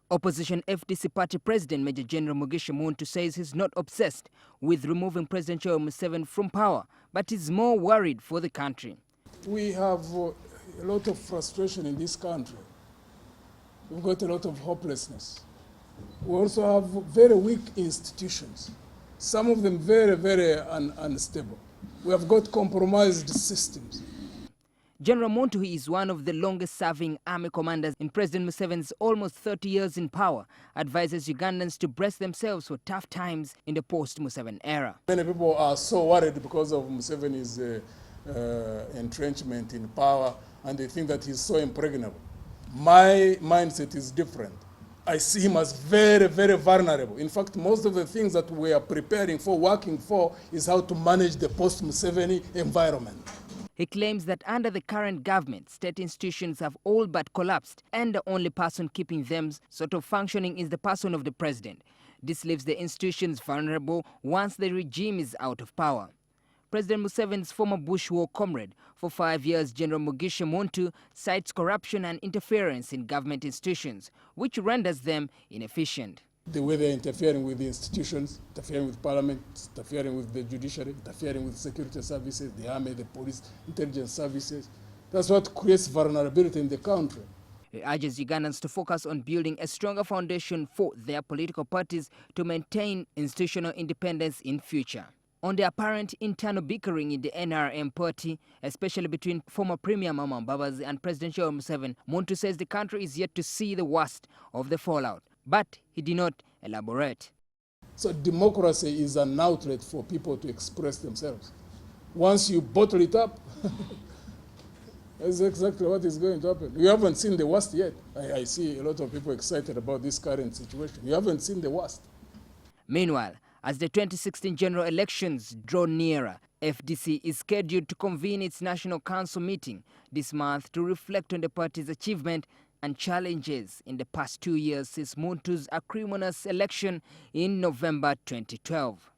Opposition FDC party president Major General Mugisha Muntu says he's not obsessed with removing President Yoweri Museveni from power, but is more worried for the country. We have a lot of frustration in this country. We've got a lot of hopelessness. We also have very weak institutions, some of them very, very unstable. We have got compromised systems. General Muntu is one of the longest-serving army commanders in President Museveni's almost 30 years in power, advises Ugandans to brace themselves for tough times in the post-Museveni era. Many people are so worried because of Museveni's entrenchment in power, and they think that he's so impregnable. My mindset is different. I see him as very, very vulnerable. In fact, most of the things that we are preparing for, working for, is how to manage the post-Museveni environment. He claims that under the current government, state institutions have all but collapsed, and the only person keeping them sort of functioning is the person of the president. This leaves the institutions vulnerable once the regime is out of power. President Museveni's former bush war comrade for 5 years, General Mugisha Muntu, cites corruption and interference in government institutions, which renders them inefficient. The way they're interfering with the institutions, interfering with parliament, interfering with the judiciary, interfering with security services, the army, the police, intelligence services. That's what creates vulnerability in the country. He urges Ugandans to focus on building a stronger foundation for their political parties to maintain institutional independence in future. On the apparent internal bickering in the NRM party, especially between former Premier Mama Mbabazi and President Yoweri Museveni, Muntu says the country is yet to see the worst of the fallout. But he did not elaborate. So democracy is an outlet for people to express themselves. Once you bottle it up, that's exactly what is going to happen. You haven't seen the worst yet. I see a lot of people excited about this current situation. You haven't seen the worst. Meanwhile, as the 2016 general elections draw nearer, FDC is scheduled to convene its National Council meeting this month to reflect on the party's achievement and challenges in the past 2 years since Muntu's acrimonious election in November 2012.